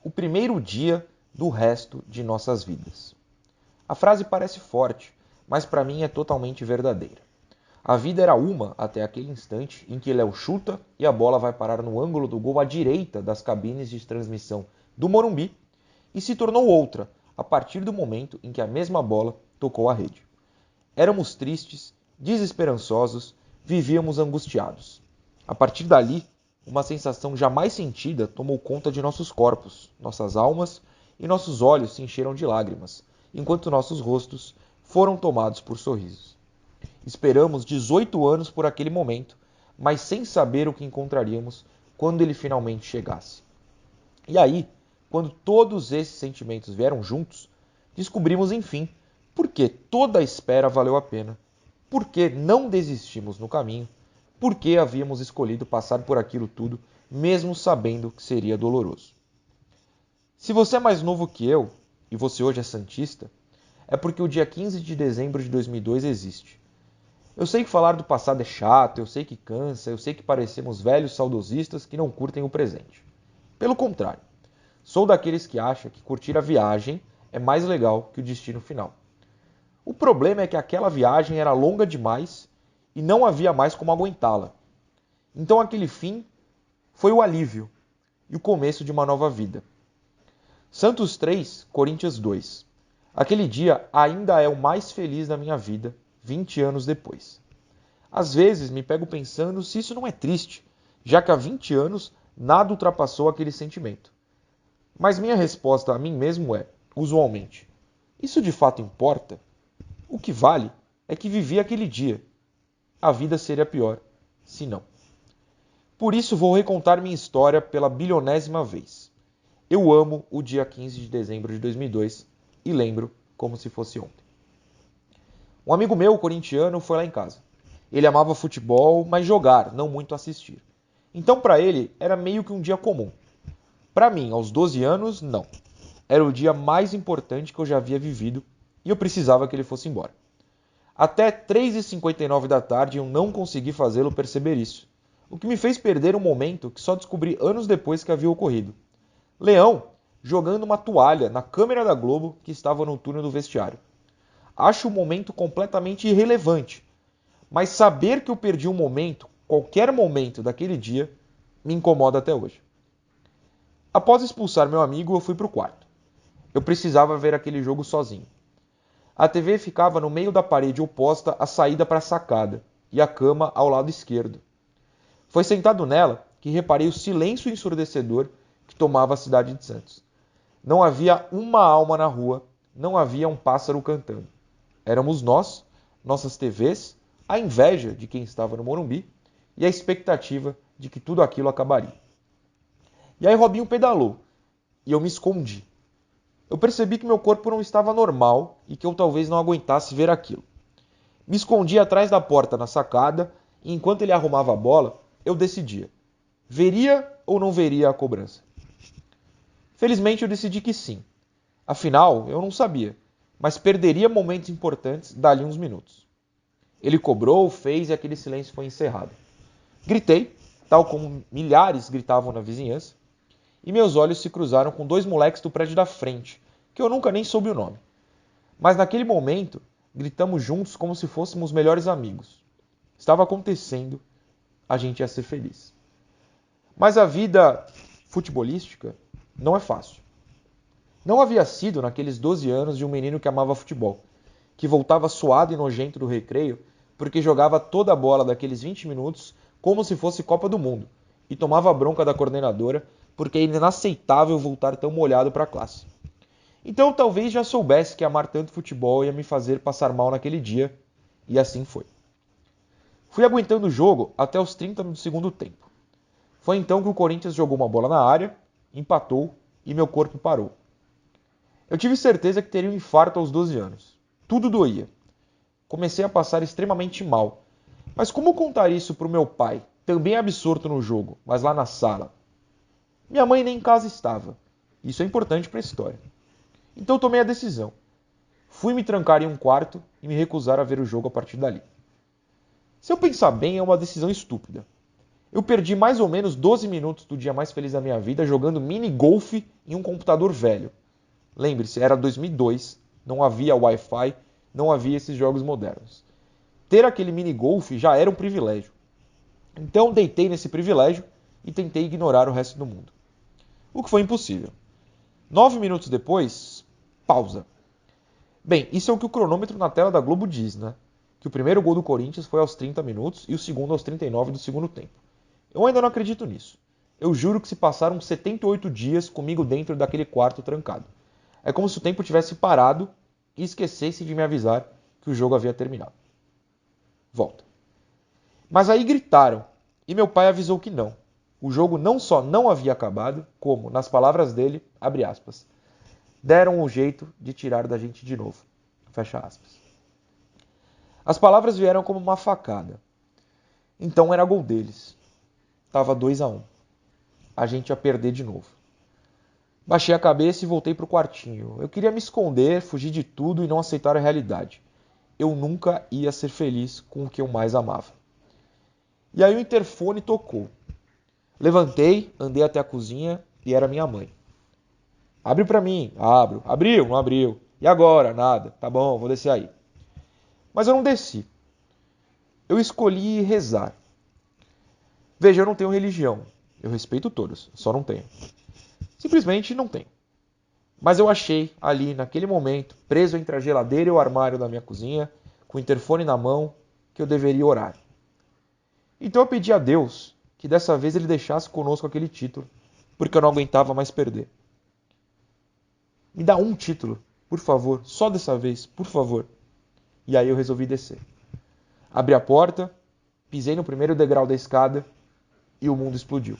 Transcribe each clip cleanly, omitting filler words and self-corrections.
o primeiro dia do resto de nossas vidas. A frase parece forte, mas para mim é totalmente verdadeira. A vida era uma até aquele instante em que Léo chuta e a bola vai parar no ângulo do gol à direita das cabines de transmissão do Morumbi e se tornou outra a partir do momento em que a mesma bola tocou a rede. Éramos tristes, desesperançosos, vivíamos angustiados. A partir dali, uma sensação jamais sentida tomou conta de nossos corpos, nossas almas e nossos olhos se encheram de lágrimas, enquanto nossos rostos foram tomados por sorrisos. Esperamos 18 anos por aquele momento, mas sem saber o que encontraríamos quando ele finalmente chegasse. E aí, quando todos esses sentimentos vieram juntos, descobrimos enfim por que toda a espera valeu a pena, por que não desistimos no caminho, por que havíamos escolhido passar por aquilo tudo, mesmo sabendo que seria doloroso. Se você é mais novo que eu, e você hoje é santista, é porque o dia 15 de dezembro de 2002 existe. Eu sei que falar do passado é chato, eu sei que cansa, eu sei que parecemos velhos saudosistas que não curtem o presente. Pelo contrário, sou daqueles que acham que curtir a viagem é mais legal que o destino final. O problema é que aquela viagem era longa demais e não havia mais como aguentá-la. Então aquele fim foi o alívio e o começo de uma nova vida. Santos 3, Coríntios 2. Aquele dia ainda é o mais feliz da minha vida, 20 anos depois. Às vezes me pego pensando se isso não é triste, já que há 20 anos nada ultrapassou aquele sentimento. Mas minha resposta a mim mesmo é, usualmente, isso de fato importa? O que vale é que vivi aquele dia. A vida seria pior, se não. Por isso vou recontar minha história pela bilionésima vez. Eu amo o dia 15 de dezembro de 2002 e lembro como se fosse ontem. Um amigo meu, corintiano, foi lá em casa. Ele amava futebol, mas jogar, não muito assistir. Então para ele era meio que um dia comum. Para mim, aos 12 anos, não. Era o dia mais importante que eu já havia vivido e eu precisava que ele fosse embora. Até 3h59 da tarde eu não consegui fazê-lo perceber isso, o que me fez perder um momento que só descobri anos depois que havia ocorrido. Leão jogando uma toalha na câmera da Globo que estava no túnel do vestiário. Acho o momento completamente irrelevante, mas saber que eu perdi um momento, qualquer momento daquele dia, me incomoda até hoje. Após expulsar meu amigo, eu fui para o quarto. Eu precisava ver aquele jogo sozinho. A TV ficava no meio da parede oposta à saída para a sacada e a cama ao lado esquerdo. Foi sentado nela que reparei o silêncio ensurdecedor que tomava a cidade de Santos. Não havia uma alma na rua, não havia um pássaro cantando. Éramos nós, nossas TVs, a inveja de quem estava no Morumbi e a expectativa de que tudo aquilo acabaria. E aí Robinho pedalou e eu me escondi. Eu percebi que meu corpo não estava normal e que eu talvez não aguentasse ver aquilo. Me escondi atrás da porta na sacada e enquanto ele arrumava a bola, eu decidia. Veria ou não veria a cobrança? Felizmente eu decidi que sim. Afinal, eu não sabia, mas perderia momentos importantes dali uns minutos. Ele cobrou, fez e aquele silêncio foi encerrado. Gritei, tal como milhares gritavam na vizinhança, e meus olhos se cruzaram com dois moleques do prédio da frente, que eu nunca nem soube o nome. Mas naquele momento, gritamos juntos como se fôssemos melhores amigos. Estava acontecendo, a gente ia ser feliz. Mas a vida futebolística não é fácil. Não havia sido naqueles 12 anos de um menino que amava futebol, que voltava suado e nojento do recreio porque jogava toda a bola daqueles 20 minutos como se fosse Copa do Mundo e tomava a bronca da coordenadora porque é inaceitável voltar tão molhado para a classe. Então eu talvez já soubesse que amar tanto futebol ia me fazer passar mal naquele dia, e assim foi. Fui aguentando o jogo até os 30 do segundo tempo. Foi então que o Corinthians jogou uma bola na área, empatou e meu corpo parou. Eu tive certeza que teria um infarto aos 12 anos. Tudo doía. Comecei a passar extremamente mal. Mas como contar isso para o meu pai, também absorto no jogo, mas lá na sala? Minha mãe nem em casa estava. Isso é importante para a história. Então eu tomei a decisão. Fui me trancar em um quarto e me recusar a ver o jogo a partir dali. Se eu pensar bem, é uma decisão estúpida. Eu perdi mais ou menos 12 minutos do dia mais feliz da minha vida jogando mini golf em um computador velho. Lembre-se, era 2002, não havia Wi-Fi, não havia esses jogos modernos. Ter aquele mini golf já era um privilégio. Então deitei nesse privilégio e tentei ignorar o resto do mundo. O que foi impossível. 9 minutos depois, pausa. Bem, isso é o que o cronômetro na tela da Globo diz, né? Que o primeiro gol do Corinthians foi aos 30 minutos e o segundo aos 39 do segundo tempo. Eu ainda não acredito nisso. Eu juro que se passaram 78 dias comigo dentro daquele quarto trancado. É como se o tempo tivesse parado e esquecesse de me avisar que o jogo havia terminado. Volta. Mas aí gritaram, e meu pai avisou que não. O jogo não só não havia acabado, como, nas palavras dele, abre aspas, deram um jeito de tirar da gente de novo. Fecha aspas. As palavras vieram como uma facada. Então era gol deles. Tava 2-1. A gente ia perder de novo. Baixei a cabeça e voltei pro quartinho. Eu queria me esconder, fugir de tudo e não aceitar a realidade. Eu nunca ia ser feliz com o que eu mais amava. E aí o interfone tocou. Levantei, andei até a cozinha e era minha mãe. Abre pra mim. Abro. Abriu? Não abriu. E agora? Nada. Tá bom, vou descer aí. Mas eu não desci. Eu escolhi rezar. Veja, eu não tenho religião. Eu respeito todos, só não tenho. Simplesmente não tenho. Mas eu achei ali, naquele momento, preso entre a geladeira e o armário da minha cozinha, com o interfone na mão, que eu deveria orar. Então eu pedi a Deus que dessa vez ele deixasse conosco aquele título, porque eu não aguentava mais perder. Me dá um título, por favor, só dessa vez, por favor. E aí eu resolvi descer. Abri a porta, pisei no primeiro degrau da escada e o mundo explodiu.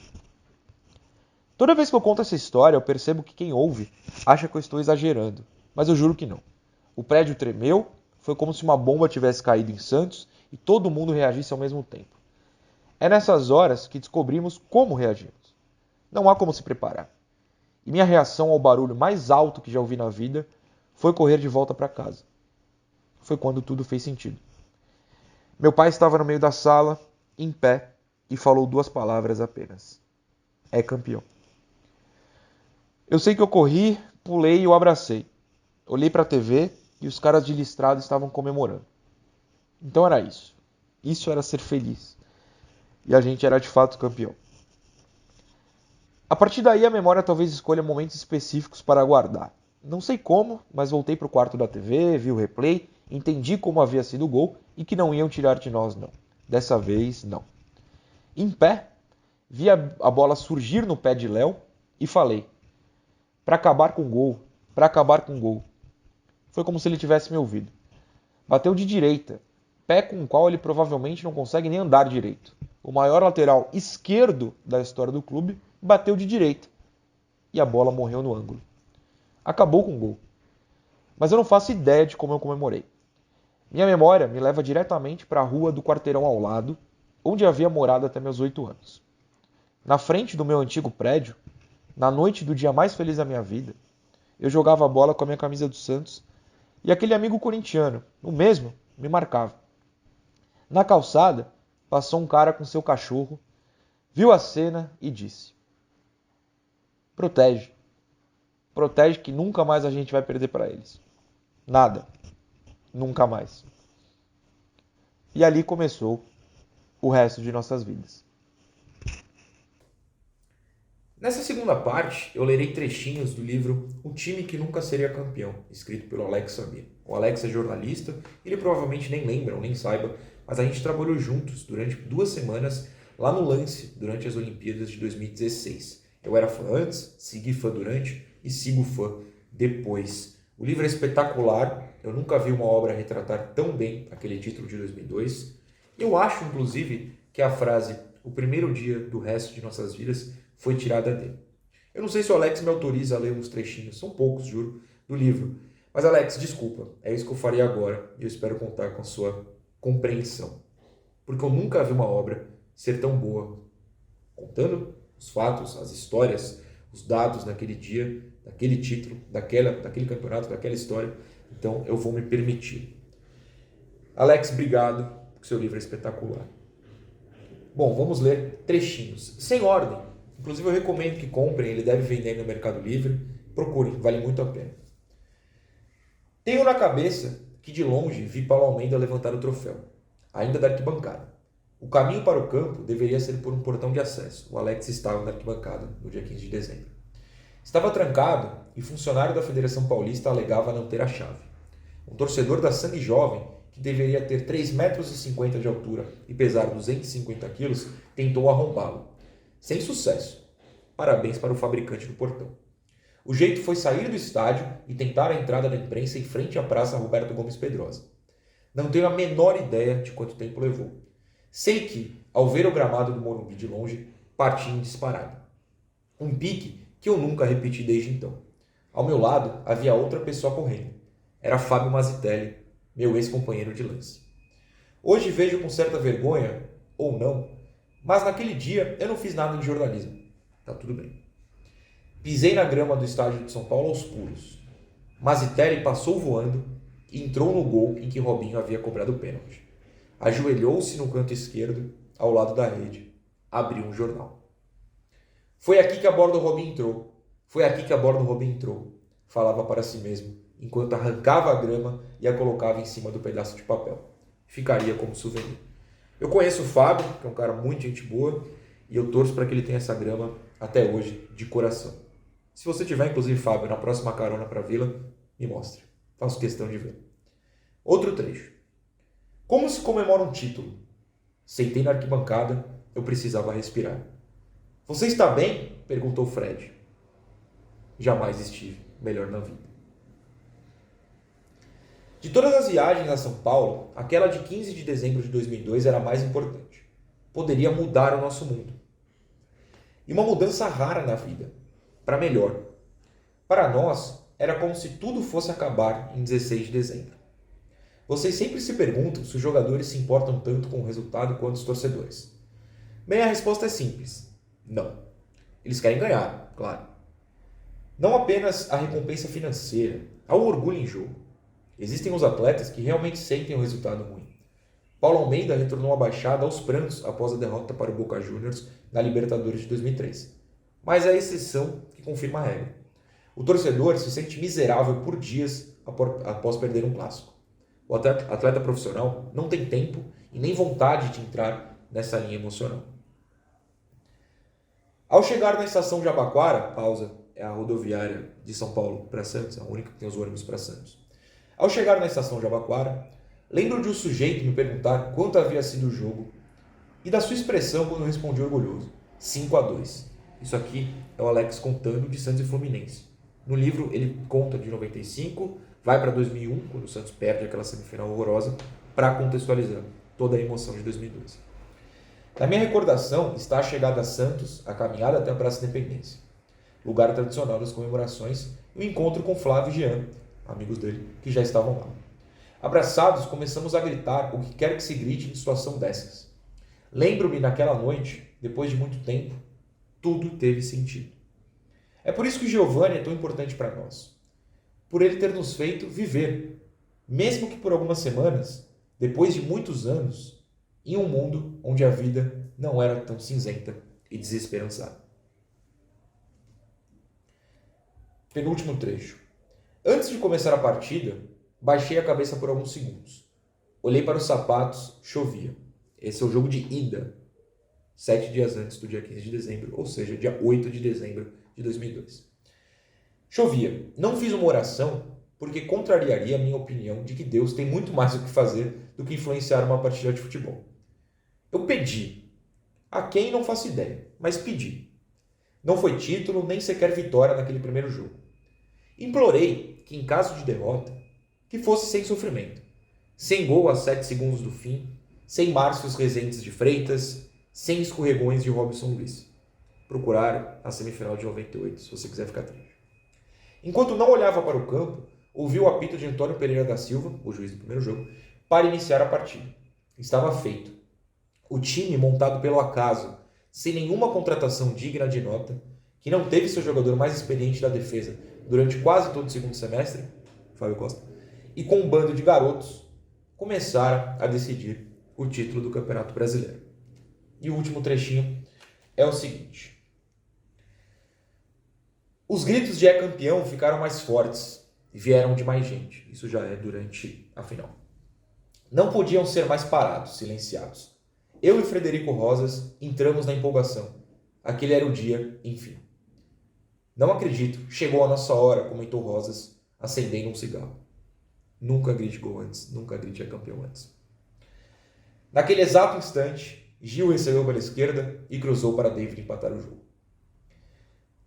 Toda vez que eu conto essa história, eu percebo que quem ouve acha que eu estou exagerando, mas eu juro que não. O prédio tremeu, foi como se uma bomba tivesse caído em Santos e todo mundo reagisse ao mesmo tempo. É nessas horas que descobrimos como reagimos. Não há como se preparar. E minha reação ao barulho mais alto que já ouvi na vida foi correr de volta para casa. Foi quando tudo fez sentido. Meu pai estava no meio da sala, em pé, e falou 2 palavras apenas. É campeão. Eu sei que eu corri, pulei e o abracei. Olhei para a TV e os caras de listrado estavam comemorando. Então era isso. Isso era ser feliz. E a gente era de fato campeão. A partir daí a memória talvez escolha momentos específicos para guardar. Não sei como, mas voltei para o quarto da TV, vi o replay, entendi como havia sido o gol e que não iam tirar de nós não. Dessa vez, não. Em pé, vi a bola surgir no pé de Léo e falei: para acabar com o gol, para acabar com o gol. Foi como se ele tivesse me ouvido. Bateu de direita, pé com o qual ele provavelmente não consegue nem andar direito. O maior lateral esquerdo da história do clube bateu de direita. E a bola morreu no ângulo. Acabou com o gol. Mas eu não faço ideia de como eu comemorei. Minha memória me leva diretamente para a rua do quarteirão ao lado, onde havia morado até meus 8 anos. Na frente do meu antigo prédio, na noite do dia mais feliz da minha vida, eu jogava bola com a minha camisa do Santos e aquele amigo corintiano, o mesmo, me marcava. Na calçada, passou um cara com seu cachorro, viu a cena e disse: protege. Protege que nunca mais a gente vai perder para eles. Nada. Nunca mais. E ali começou o resto de nossas vidas. Nessa segunda parte, eu lerei trechinhos do livro O Time que Nunca Seria Campeão, escrito pelo Alex Sabir. O Alex é jornalista, ele provavelmente nem lembra ou nem saiba, mas a gente trabalhou juntos durante 2 semanas lá no Lance, durante as Olimpíadas de 2016. Eu era fã antes, segui fã durante e sigo fã depois. O livro é espetacular, eu nunca vi uma obra retratar tão bem aquele título de 2002. Eu acho, inclusive, que a frase "o primeiro dia do resto de nossas vidas" foi tirada dele. Eu não sei se o Alex me autoriza a ler uns trechinhos, são poucos, juro, do livro. Mas Alex, desculpa, é isso que eu faria agora e eu espero contar com a sua compreensão. Porque eu nunca vi uma obra ser tão boa, contando os fatos, as histórias, os dados daquele dia, daquele título, daquele campeonato, daquela história. Então eu vou me permitir. Alex, obrigado, porque seu livro é espetacular. Bom, vamos ler trechinhos, sem ordem. Inclusive eu recomendo que comprem, ele deve vender no Mercado Livre. Procurem, vale muito a pena. Tenho na cabeça que de longe vi Paulo Almeida levantar o troféu, ainda da arquibancada. O caminho para o campo deveria ser por um portão de acesso. O Alex estava na arquibancada no dia 15 de dezembro. Estava trancado e funcionário da Federação Paulista alegava não ter a chave. Um torcedor da Sangue Jovem, que deveria ter 3,50 metros de altura e pesar 250 quilos, tentou arrombá-lo. Sem sucesso. Parabéns para o fabricante do portão. O jeito foi sair do estádio e tentar a entrada da imprensa em frente à Praça Roberto Gomes Pedrosa. Não tenho a menor ideia de quanto tempo levou. Sei que, ao ver o gramado do Morumbi de longe, parti em disparada. Um pique que eu nunca repeti desde então. Ao meu lado havia outra pessoa correndo. Era Fábio Mazitelli, meu ex-companheiro de lance. Hoje vejo com certa vergonha, ou não, mas naquele dia eu não fiz nada de jornalismo. Tá tudo bem. Pisei na grama do estádio de São Paulo aos pulos. Mazitelli passou voando e entrou no gol em que Robinho havia cobrado o pênalti. Ajoelhou-se no canto esquerdo, ao lado da rede. Abriu um jornal. Foi aqui que a bola do Robinho entrou. Foi aqui que a bola do Robinho entrou. Falava para si mesmo, enquanto arrancava a grama e a colocava em cima do pedaço de papel. Ficaria como souvenir. Eu conheço o Fábio, que é um cara muito gente boa, e eu torço para que ele tenha essa grama até hoje, de coração. Se você tiver, inclusive, Fábio, na próxima carona para a Vila, me mostre. Faço questão de ver. Outro trecho. Como se comemora um título? Sentei na arquibancada, eu precisava respirar. Você está bem? Perguntou Fred. Jamais estive melhor na vida. De todas as viagens a São Paulo, aquela de 15 de dezembro de 2002 era a mais importante. Poderia mudar o nosso mundo. E uma mudança rara na vida. Para melhor. Para nós, era como se tudo fosse acabar em 16 de dezembro. Vocês sempre se perguntam se os jogadores se importam tanto com o resultado quanto os torcedores. Bem, a resposta é simples. Não. Eles querem ganhar, claro. Não apenas a recompensa financeira, há o orgulho em jogo. Existem os atletas que realmente sentem o resultado ruim. Paulo Almeida retornou à Baixada aos prantos após a derrota para o Boca Juniors na Libertadores de 2003. Mas é a exceção que confirma a regra. O torcedor se sente miserável por dias após perder um clássico. O atleta profissional não tem tempo e nem vontade de entrar nessa linha emocional. Ao chegar na estação de Jabaquara, pausa, é a rodoviária de São Paulo para Santos, a única que tem os ônibus para Santos. Ao chegar na estação de Jabaquara, lembro de um sujeito me perguntar quanto havia sido o jogo e da sua expressão quando eu respondi orgulhoso, 5-2. Isso aqui é o Alex contando de Santos e Fluminense. No livro ele conta de 95, vai para 2001, quando o Santos perde aquela semifinal horrorosa, para contextualizar toda a emoção de 2002. Na minha recordação está a chegada a Santos, a caminhada até a Praça Independência, lugar tradicional das comemorações, e o encontro com Flávio e Jean, amigos dele, que já estavam lá. Abraçados, começamos a gritar o que quer que se grite em situação dessas. Lembro-me naquela noite, depois de muito tempo, tudo teve sentido. É por isso que Giovanni é tão importante para nós. Por ele ter nos feito viver, mesmo que por algumas semanas, depois de muitos anos, em um mundo onde a vida não era tão cinzenta e desesperançada. Penúltimo trecho. Antes de começar a partida, baixei a cabeça por alguns segundos. Olhei para os sapatos, chovia. Esse é o jogo de ida, 7 dias antes do dia 15 de dezembro, ou seja, dia 8 de dezembro de 2002. Chovia. Não fiz uma oração porque contrariaria a minha opinião de que Deus tem muito mais o que fazer do que influenciar uma partida de futebol. Eu pedi. A quem não faço ideia, mas pedi. Não foi título nem sequer vitória naquele primeiro jogo. Implorei que, em caso de derrota, que fosse sem sofrimento. Sem gol a 7 segundos do fim, sem Márcios Rezende de Freitas, sem escorregões de Robson Luiz. Procurar a semifinal de 98, se você quiser ficar triste. Enquanto não olhava para o campo, ouvi o apito de Antônio Pereira da Silva, o juiz do primeiro jogo, para iniciar a partida. Estava feito. O time montado pelo acaso, sem nenhuma contratação digna de nota, que não teve seu jogador mais experiente da defesa durante quase todo o segundo semestre, Fábio Costa, e com um bando de garotos, começaram a decidir o título do Campeonato Brasileiro. E o último trechinho é o seguinte. Os gritos de é campeão ficaram mais fortes e vieram de mais gente. Isso já é durante a final. Não podiam ser mais parados, silenciados. Eu e Frederico Rosas entramos na empolgação. Aquele era o dia, enfim. Não acredito, chegou a nossa hora, comentou Rosas, acendendo um cigarro. Nunca grite gol antes, nunca grite é campeão antes. Naquele exato instante, Gil recebeu pela esquerda e cruzou para David empatar o jogo.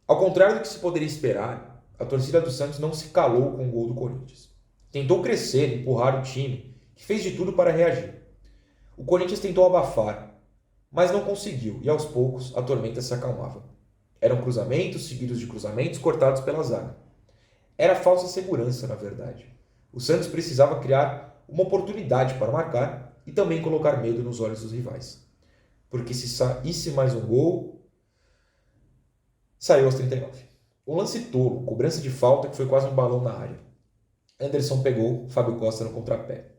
Ao contrário do que se poderia esperar, a torcida do Santos não se calou com o gol do Corinthians. Tentou crescer, empurrar o time, que fez de tudo para reagir. O Corinthians tentou abafar, mas não conseguiu, e aos poucos a tormenta se acalmava. Eram cruzamentos seguidos de cruzamentos cortados pela zaga. Era falsa segurança, na verdade. O Santos precisava criar uma oportunidade para marcar e também colocar medo nos olhos dos rivais. Porque se saísse mais um gol, saiu aos 39. Um lance tolo, cobrança de falta que foi quase um balão na área. Anderson pegou, Fábio Costa no contrapé.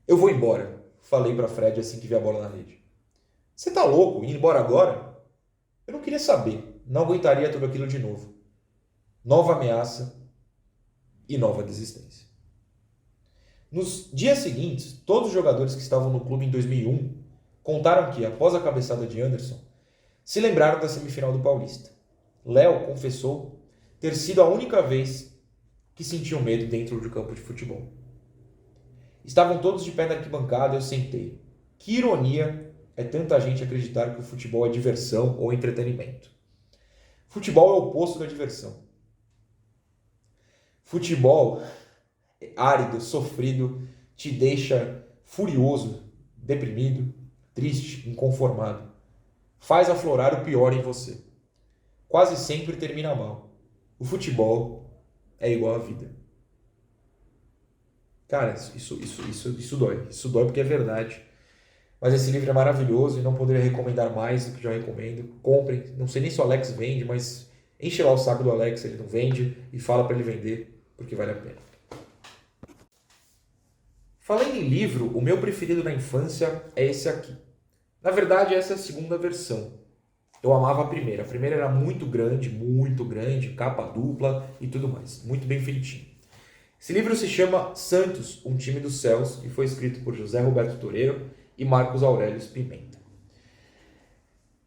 Eu vou embora, falei para Fred assim que vi a bola na rede. Você tá louco? Ir embora agora? Eu não queria saber, não aguentaria tudo aquilo de novo. Nova ameaça e nova desistência. Nos dias seguintes, todos os jogadores que estavam no clube em 2001 contaram que, após a cabeçada de Anderson, se lembraram da semifinal do Paulista. Léo confessou ter sido a única vez que sentiu medo dentro do campo de futebol. Estavam todos de pé na arquibancada e eu sentei. Que ironia é tanta gente acreditar que o futebol é diversão ou entretenimento. Futebol é o oposto da diversão. Futebol é árido, sofrido, te deixa furioso, deprimido, triste, inconformado. Faz aflorar o pior em você. Quase sempre termina mal. O futebol é igual à vida. Cara, isso dói. Isso dói porque é verdade. Mas esse livro é maravilhoso e não poderia recomendar mais do que já recomendo. Comprem. Não sei nem se o Alex vende, mas enche lá o saco do Alex, ele não vende, e fala para ele vender, porque vale a pena. Falando em livro, o meu preferido na infância é esse aqui. Na verdade, essa é a segunda versão. Eu amava a primeira. A primeira era muito grande, capa dupla e tudo mais. Muito bem feitinho. Esse livro se chama Santos, um time dos céus, e foi escrito por José Roberto Toreiro e Marcos Aurélio Pimenta.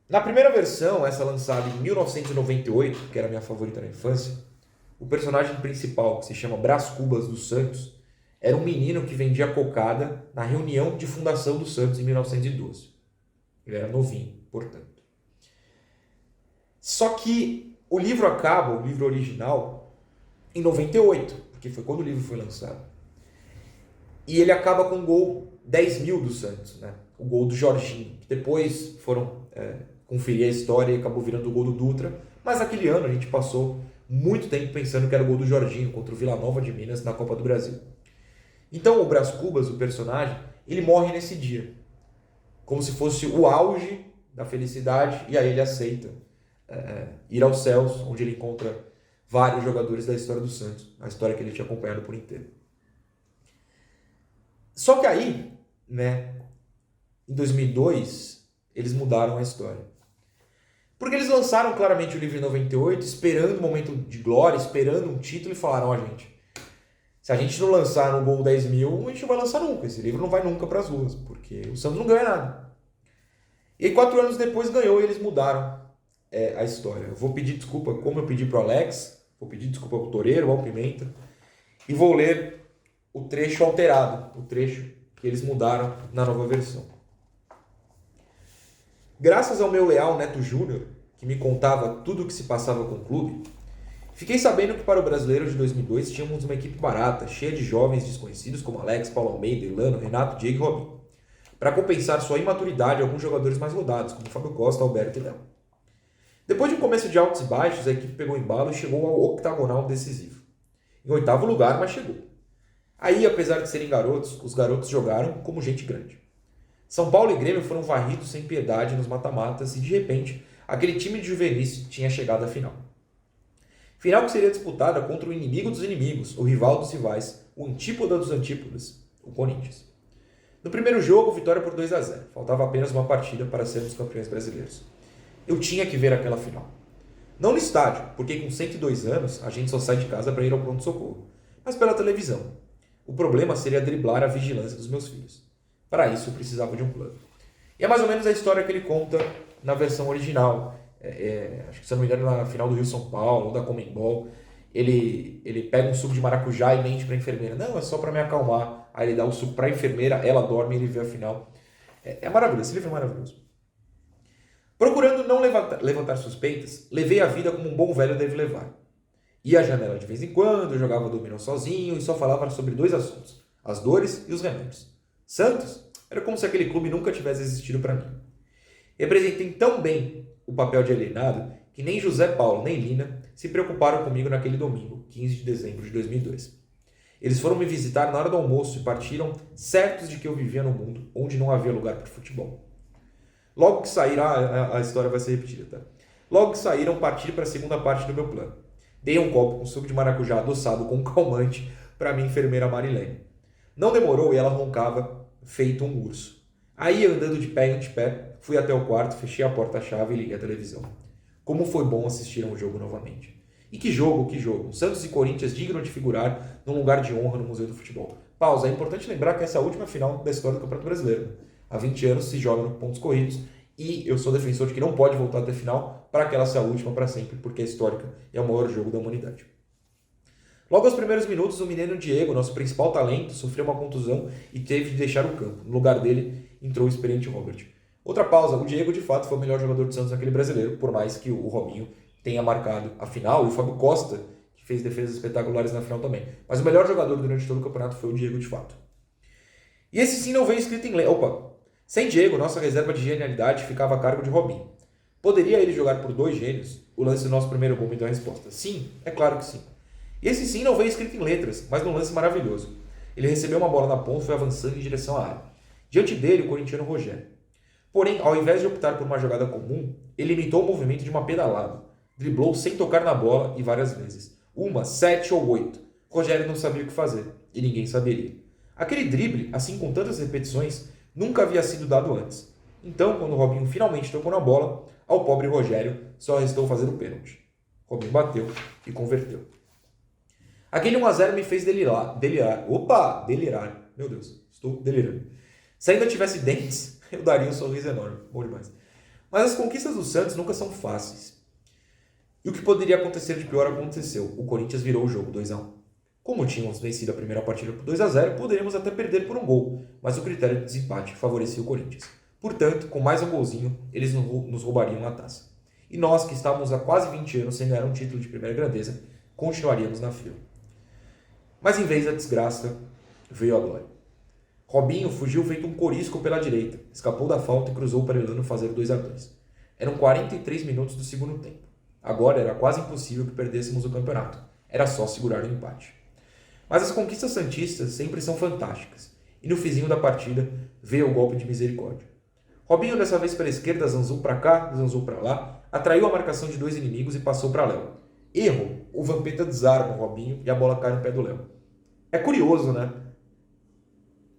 Na primeira versão, essa lançada em 1998, que era a minha favorita na infância, o personagem principal, que se chama Brás Cubas dos Santos, era um menino que vendia cocada na reunião de fundação do Santos em 1912. Ele era novinho, portanto. Só que o livro acaba, o livro original, em 98, porque foi quando o livro foi lançado. E ele acaba com o gol 10.000 do Santos, né? O gol do Jorginho, que depois foram conferir a história e acabou virando o gol do Dutra. Mas naquele ano a gente passou muito tempo pensando que era o gol do Jorginho contra o Vila Nova de Minas na Copa do Brasil. Então o Brás Cubas, o personagem, ele morre nesse dia. Como se fosse o auge da felicidade, e aí ele aceita ir aos céus, onde ele encontra vários jogadores da história do Santos, a história que ele tinha acompanhado por inteiro. Só que aí, né, em 2002, eles mudaram a história. Porque eles lançaram claramente o livro em 98, esperando um momento de glória, esperando um título, e falaram, gente, se a gente não lançar no gol 10.000, a gente não vai lançar nunca, esse livro não vai nunca para as ruas, porque o Santos não ganha nada. E aí, 4 anos depois ganhou e eles mudaram a história. Eu vou pedir desculpa, como eu pedi pro Alex, vou pedir desculpa pro Toreiro, ao Pimenta, e vou ler o trecho alterado, o trecho que eles mudaram na nova versão. Graças ao meu leal Neto Júnior, que me contava tudo o que se passava com o clube, fiquei sabendo que para o Brasileiro de 2002 tínhamos uma equipe barata, cheia de jovens desconhecidos como Alex, Paulo Almeida, Elano, Renato, Diego e Robinho, para compensar sua imaturidade alguns jogadores mais rodados, como Fábio Costa, Alberto e Léo. Depois de um começo de altos e baixos, a equipe pegou embalo e chegou ao octagonal decisivo. Em 8º lugar, mas chegou. Aí, apesar de serem garotos, os garotos jogaram como gente grande. São Paulo e Grêmio foram varridos sem piedade nos mata-matas e, de repente, aquele time de juvenis tinha chegado à final. Final que seria disputada contra o inimigo dos inimigos, o rival dos rivais, o antípoda dos antípodas, o Corinthians. No primeiro jogo, vitória por 2-0. Faltava apenas uma partida para sermos campeões brasileiros. Eu tinha que ver aquela final. Não no estádio, porque com 102 anos a gente só sai de casa para ir ao pronto-socorro, mas pela televisão. O problema seria driblar a vigilância dos meus filhos. Para isso, eu precisava de um plano. E é mais ou menos a história que ele conta na versão original. Acho que, se eu não me engano, na final do Rio-São Paulo, ou da Conmebol, ele pega um suco de maracujá e mente para a enfermeira. Não, é só para me acalmar. Aí ele dá o suco para a enfermeira, ela dorme e ele vê a final. É maravilhoso, esse livro é maravilhoso. Procurando não levantar suspeitas, levei a vida como um bom velho deve levar. Ia à janela de vez em quando, jogava dominó sozinho e só falava sobre 2 assuntos: as dores e os remédios. Santos era como se aquele clube nunca tivesse existido para mim. Representei tão bem o papel de alienado que nem José Paulo nem Lina se preocuparam comigo naquele domingo, 15 de dezembro de 2002. Eles foram me visitar na hora do almoço e partiram certos de que eu vivia num mundo onde não havia lugar para futebol. Logo que saíram, a história vai ser repetida, tá? Logo que saíram, partir para a segunda parte do meu plano. Dei um copo com suco de maracujá adoçado com calmante para minha enfermeira Marilene. Não demorou e ela roncava feito um urso. Aí, andando de pé em pé, fui até o quarto, fechei a porta-chave e liguei a televisão. Como foi bom assistir ao jogo novamente. E que jogo, que jogo. Santos e Corinthians dignos de figurar num lugar de honra no Museu do Futebol. Pausa, é importante lembrar que essa é a última final da história do Campeonato Brasileiro. Há 20 anos se joga no pontos corridos e eu sou defensor de que não pode voltar até a final para que ela seja a última para sempre, porque é histórica e é o maior jogo da humanidade. Logo aos primeiros minutos, o menino Diego, nosso principal talento, sofreu uma contusão e teve de deixar o campo. No lugar dele, entrou o experiente Robert. Outra pausa, o Diego de fato foi o melhor jogador do Santos naquele brasileiro, por mais que o Robinho tenha marcado a final, e o Fábio Costa, que fez defesas espetaculares na final também. Mas o melhor jogador durante todo o campeonato foi o Diego de fato. E esse sim não veio escrito em letra. Sem Diego, nossa reserva de genialidade ficava a cargo de Robinho. Poderia ele jogar por 2 gênios? O lance do nosso primeiro gol me deu a resposta. Sim, é claro que sim. E esse sim não veio escrito em letras, mas num lance maravilhoso. Ele recebeu uma bola na ponta e foi avançando em direção à área. Diante dele, o corintiano Rogério. Porém, ao invés de optar por uma jogada comum, ele imitou o movimento de uma pedalada. Driblou sem tocar na bola e várias vezes. 1, 7 ou 8. Rogério não sabia o que fazer, e ninguém saberia. Aquele drible, assim com tantas repetições, nunca havia sido dado antes. Então, quando o Robinho finalmente tocou na bola, ao pobre Rogério só restou fazer o pênalti. Robinho bateu e converteu. Aquele 1-0 me fez delirar. Delirar. Meu Deus, estou delirando. Se ainda tivesse dentes, eu daria um sorriso enorme. Bom demais. Mas as conquistas do Santos nunca são fáceis. E o que poderia acontecer de pior aconteceu. O Corinthians virou o jogo 2-1. Como tínhamos vencido a primeira partida por 2-0, poderíamos até perder por um gol, mas o critério de desempate favorecia o Corinthians. Portanto, com mais um golzinho, eles nos roubariam a taça. E nós, que estávamos há quase 20 anos sem ganhar um título de primeira grandeza, continuaríamos na fila. Mas em vez da desgraça, veio a glória. Robinho fugiu feito um corisco pela direita, escapou da falta e cruzou para Elano fazer 2-2. Eram 43 minutos do segundo tempo. Agora era quase impossível que perdêssemos o campeonato. Era só segurar o empate. Mas as conquistas santistas sempre são fantásticas. E no finzinho da partida, veio o golpe de misericórdia. Robinho, dessa vez pela esquerda, zanzou para cá, zanzou para lá, atraiu a marcação de 2 inimigos e passou para Léo. Erro, o Vampeta desarma o Robinho e a bola cai no pé do Léo. É curioso, né?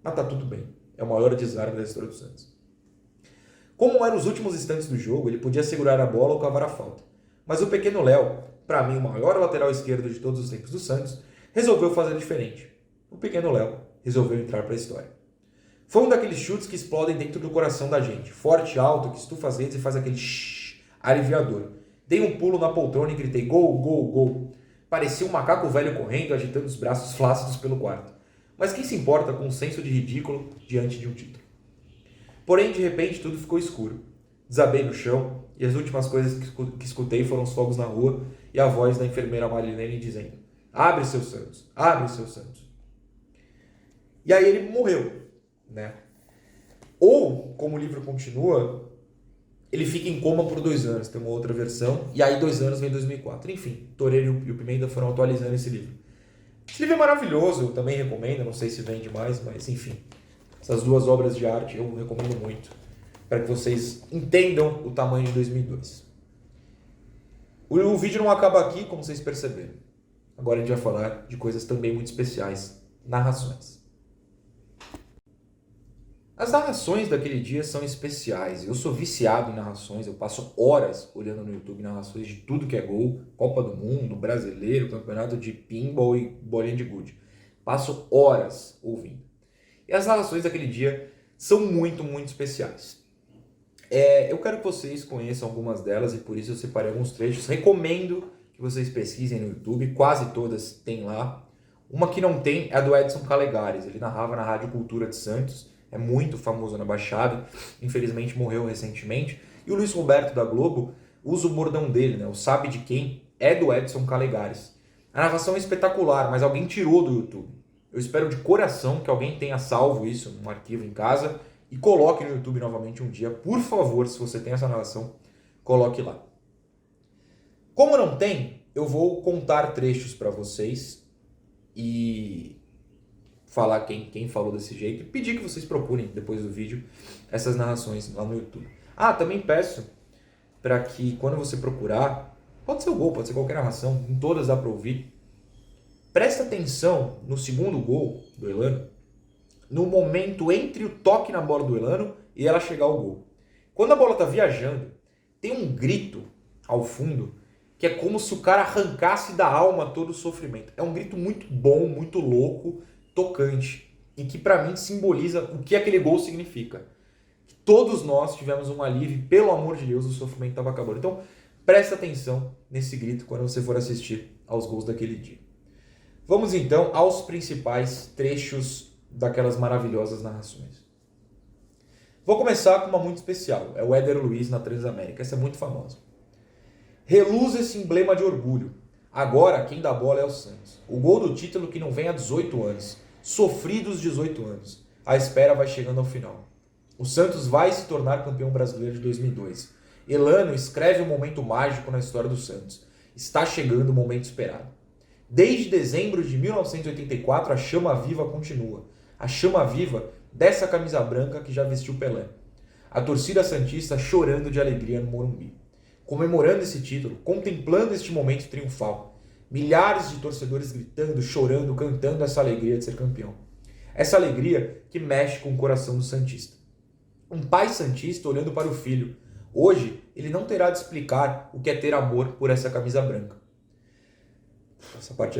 Mas tá tudo bem. É o maior desarme da história do Santos. Como eram os últimos instantes do jogo, ele podia segurar a bola ou cavar a falta. Mas o pequeno Léo, para mim o maior lateral esquerdo de todos os tempos do Santos, resolveu fazer diferente. O pequeno Léo resolveu entrar para a história. Foi um daqueles chutes que explodem dentro do coração da gente. Forte, alto, que estufa as redes e faz aquele shhh aliviador. Dei um pulo na poltrona e gritei gol, gol, gol. Parecia um macaco velho correndo, agitando os braços flácidos pelo quarto. Mas quem se importa com um senso de ridículo diante de um título? Porém, de repente, tudo ficou escuro. Desabei no chão e as últimas coisas que escutei foram os fogos na rua e a voz da enfermeira Marilene dizendo: abre, seu Santos, abre, seu Santos. E aí ele morreu, né? Ou, como o livro continua, ele fica em coma por 2 anos, tem uma outra versão, e aí 2 anos vem 2004. Enfim, Toreiro e o Pimenta foram atualizando esse livro. Esse livro é maravilhoso, eu também recomendo, não sei se vende mais, mas enfim. Essas 2 obras de arte eu recomendo muito, para que vocês entendam o tamanho de 2002. O vídeo não acaba aqui, como vocês perceberam. Agora a gente vai falar de coisas também muito especiais, narrações. As narrações daquele dia são especiais. Eu sou viciado em narrações, eu passo horas olhando no YouTube narrações de tudo que é gol, Copa do Mundo, Brasileiro, Campeonato de Pinball e Bolinha de Gude. Passo horas ouvindo. E as narrações daquele dia são muito, muito especiais. Eu quero que vocês conheçam algumas delas e por isso eu separei alguns trechos. Recomendo que vocês pesquisem no YouTube, quase todas tem lá. Uma que não tem é a do Edson Calegares, ele narrava na Rádio Cultura de Santos, é muito famoso na Baixada, infelizmente morreu recentemente. E o Luiz Roberto da Globo usa o bordão dele, né? O Sabe de Quem é do Edson Calegares. A narração é espetacular, mas alguém tirou do YouTube. Eu espero de coração que alguém tenha salvo isso num arquivo em casa e coloque no YouTube novamente um dia. Por favor, se você tem essa narração, coloque lá. Como não tem, eu vou contar trechos para vocês e falar quem falou desse jeito e pedir que vocês procurem depois do vídeo essas narrações lá no YouTube. Também peço para que quando você procurar, pode ser o gol, pode ser qualquer narração, em todas dá para ouvir. Presta atenção no segundo gol do Elano, no momento entre o toque na bola do Elano e ela chegar ao gol. Quando a bola está viajando, tem um grito ao fundo que é como se o cara arrancasse da alma todo o sofrimento. É um grito muito bom, muito louco, tocante, e que para mim simboliza o que aquele gol significa. Que todos nós tivemos um alívio, pelo amor de Deus, o sofrimento estava acabando. Então, presta atenção nesse grito quando você for assistir aos gols daquele dia. Vamos então aos principais trechos daquelas maravilhosas narrações. Vou começar com uma muito especial, é o Éder Luiz na Transamérica, essa é muito famosa. Reluz esse emblema de orgulho. Agora quem dá bola é o Santos. O gol do título que não vem há 18 anos. Sofridos 18 anos. A espera vai chegando ao final. O Santos vai se tornar campeão brasileiro de 2002. Elano escreve um momento mágico na história do Santos. Está chegando o momento esperado. Desde dezembro de 1984, a chama viva continua. A chama viva dessa camisa branca que já vestiu Pelé. A torcida santista chorando de alegria no Morumbi. Comemorando esse título, contemplando este momento triunfal. Milhares de torcedores gritando, chorando, cantando essa alegria de ser campeão. Essa alegria que mexe com o coração do santista. Um pai santista olhando para o filho. Hoje, ele não terá de explicar o que é ter amor por essa camisa branca. Essa parte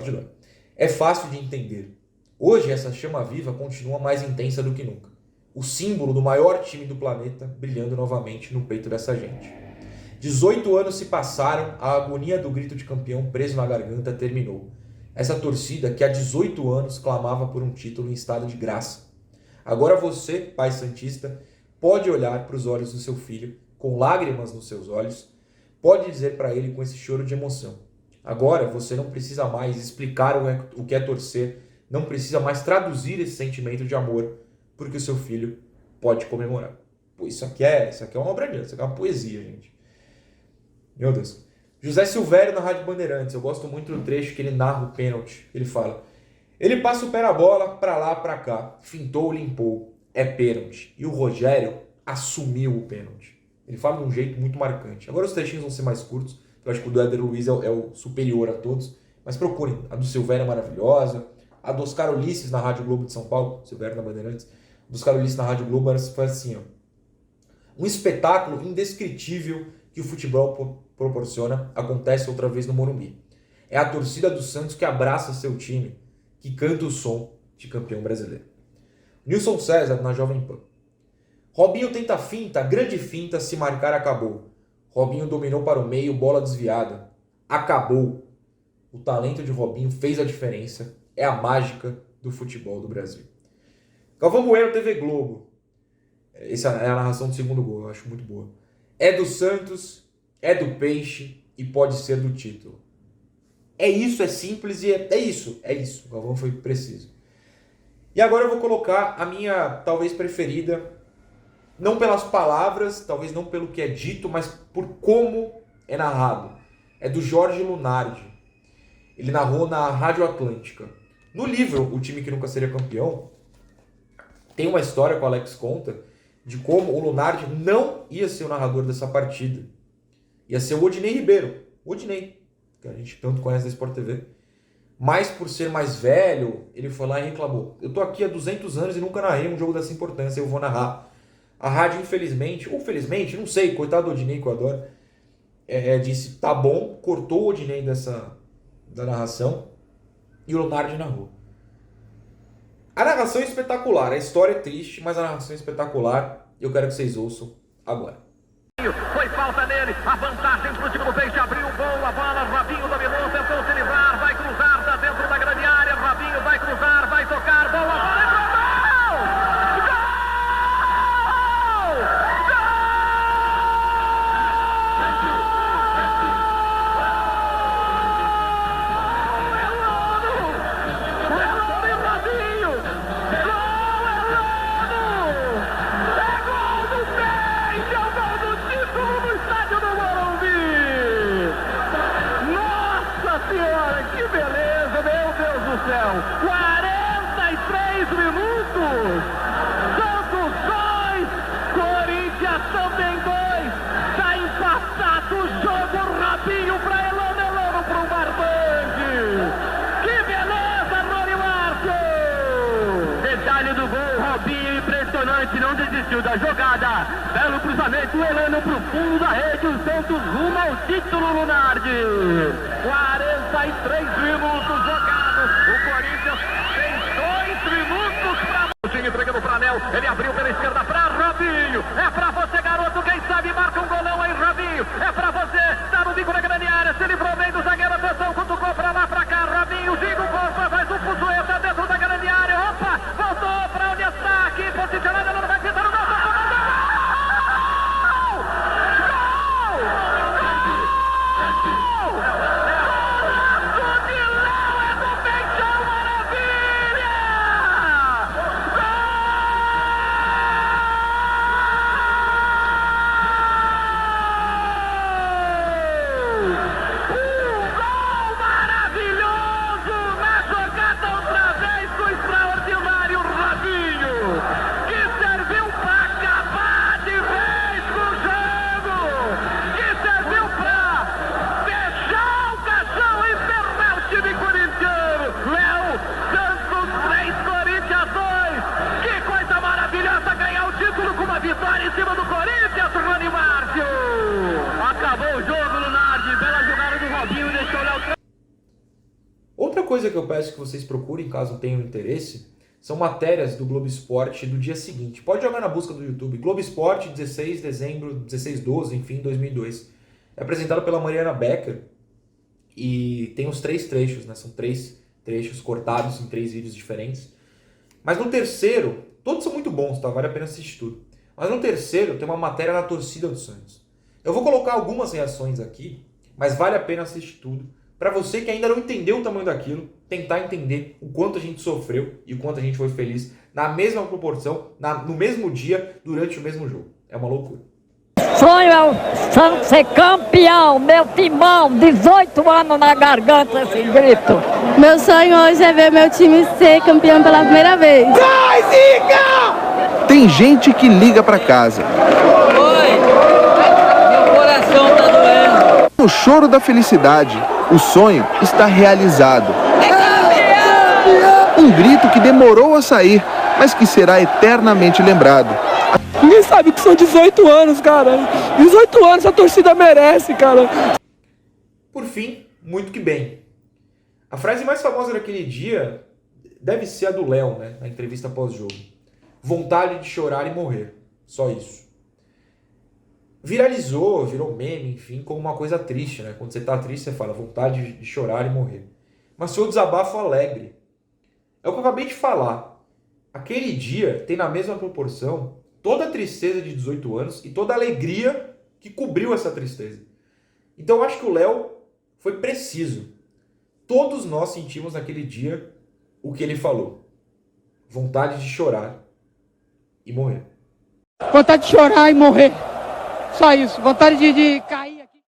dói. É fácil de entender. Hoje, essa chama viva continua mais intensa do que nunca. O símbolo do maior time do planeta brilhando novamente no peito dessa gente. 18 anos se passaram, a agonia do grito de campeão preso na garganta terminou. Essa torcida que há 18 anos clamava por um título em estado de graça. Agora você, pai santista, pode olhar para os olhos do seu filho, com lágrimas nos seus olhos, pode dizer para ele com esse choro de emoção. Agora você não precisa mais explicar o que é torcer, não precisa mais traduzir esse sentimento de amor, porque o seu filho pode comemorar. Pô, isso aqui é uma obra de arte, isso aqui é uma poesia, gente. Meu Deus. José Silvério na Rádio Bandeirantes. Eu gosto muito do trecho que ele narra o pênalti. Ele fala: ele passa o pé na bola, pra lá, pra cá. Fintou, limpou. É pênalti. E o Rogério assumiu o pênalti. Ele fala de um jeito muito marcante. Agora os trechinhos vão ser mais curtos. Eu acho que o do Éder Luiz é o superior a todos. Mas procurem. A do Silvério é maravilhosa. A do Oscar Ulisses na Rádio Globo de São Paulo. Silvério na Bandeirantes. A do Oscar Ulisses na Rádio Globo foi assim, ó. Um espetáculo indescritível que o futebol proporciona acontece outra vez no Morumbi. É a torcida do Santos que abraça seu time, que canta o som de campeão brasileiro. Nilson César na Jovem Pan. Robinho tenta finta, grande finta, se marcar acabou. Robinho dominou para o meio, bola desviada. Acabou. O talento de Robinho fez a diferença. É a mágica do futebol do Brasil. Galvão Bueno, TV Globo. Essa é a narração do segundo gol, eu acho muito boa. É do Santos, é do Peixe e pode ser do título. É isso, é simples e é isso. O Galvão foi preciso. E agora eu vou colocar a minha, talvez, preferida, não pelas palavras, talvez não pelo que é dito, mas por como é narrado. É do Jorge Lunardi. Ele narrou na Rádio Atlântica. No livro O Time que Nunca Seria Campeão, tem uma história que o Alex conta de como o Lunardi não ia ser o narrador dessa partida. Ia ser o Odinei Ribeiro. O Odinei, que a gente tanto conhece da Sport TV. mas por ser mais velho, ele foi lá e reclamou. Eu tô aqui há 200 anos e nunca narrei um jogo dessa importância, eu vou narrar. A rádio, infelizmente, ou felizmente, não sei, coitado do Odinei, que eu adoro, disse, tá bom, cortou o Odinei da narração e o Lunardi narrou. A narração é espetacular, a história é triste, mas a narração é espetacular e eu quero que vocês ouçam agora. Foi falta nele, a vantagem pro time do Peixe, abriu boa bola, Robinho dominou, tentou se livrar, vai cruzar, tá dentro da grande área, Robinho vai cruzar, vai tocar, boa bola, entrou, que beleza, meu Deus do céu! 43 minutos! Santos 2, Corinthians também 2. Tá empatado o jogo, Robinho pra Elano pro Barbandi. Que beleza, Nori Márcio! Detalhe do gol, Robinho impressionante, não desistiu da jogada. Belo cruzamento, o Elano pro fundo da rede, o Santos rumo ao título, Lunardi. 43 minutos jogados, o Corinthians tem 2 minutos para o time entregando para Léo, ele abriu pela esquerda para Robinho, é para você garoto, quem sabe marca um golão aí Robinho, é para você, tá no bico da grande área, se livrou bem do zagueiro, atenção, cutucou para lá, para cá, Robinho, gira o corpo, faz um fuzueta dentro da grande área, opa, voltou para onde está, aqui posicionado, não vai tentar o gol, vitória em cima do Corinthians, Rony Márcio! Acabou o jogo, Lunardi, bela jogada do Robinho, deixou o Léo... Outra coisa que eu peço que vocês procurem, caso tenham interesse, são matérias do Globo Esporte do dia seguinte. Pode jogar na busca do YouTube, Globo Esporte, 16 de dezembro, 16/12, enfim, 2002. É apresentado pela Mariana Becker e tem os 3 trechos, né? São 3 trechos cortados em 3 vídeos diferentes. Mas no terceiro, todos são muito bons, tá? Vale a pena assistir tudo. Mas no terceiro tem uma matéria na torcida do Santos. Eu vou colocar algumas reações aqui, mas vale a pena assistir tudo. Para você que ainda não entendeu o tamanho daquilo, tentar entender o quanto a gente sofreu e o quanto a gente foi feliz na mesma proporção, no mesmo dia, durante o mesmo jogo. É uma loucura. Sonho é o Santos ser campeão, meu timão, 18 anos na garganta esse grito. Meu sonho hoje é ver meu time ser campeão pela primeira vez. Vai, Zica! Tem gente que liga pra casa. Oi, meu coração tá doendo. No choro da felicidade, o sonho está realizado. Um grito que demorou a sair, mas que será eternamente lembrado. Ninguém sabe que são 18 anos, cara. 18 anos a torcida merece, cara. Por fim, muito que bem. A frase mais famosa daquele dia deve ser a do Léo, né? Na entrevista pós-jogo. Vontade de chorar e morrer. Só isso. Viralizou, virou meme, enfim, como uma coisa triste, né? Quando você tá triste, você fala vontade de chorar e morrer. Mas foi um desabafo alegre. É o que eu acabei de falar. Aquele dia tem na mesma proporção toda a tristeza de 18 anos e toda a alegria que cobriu essa tristeza. Então eu acho que o Léo foi preciso. Todos nós sentimos naquele dia o que ele falou. Vontade de chorar e morrer. Vontade de chorar e morrer. Só isso. Vontade de cair.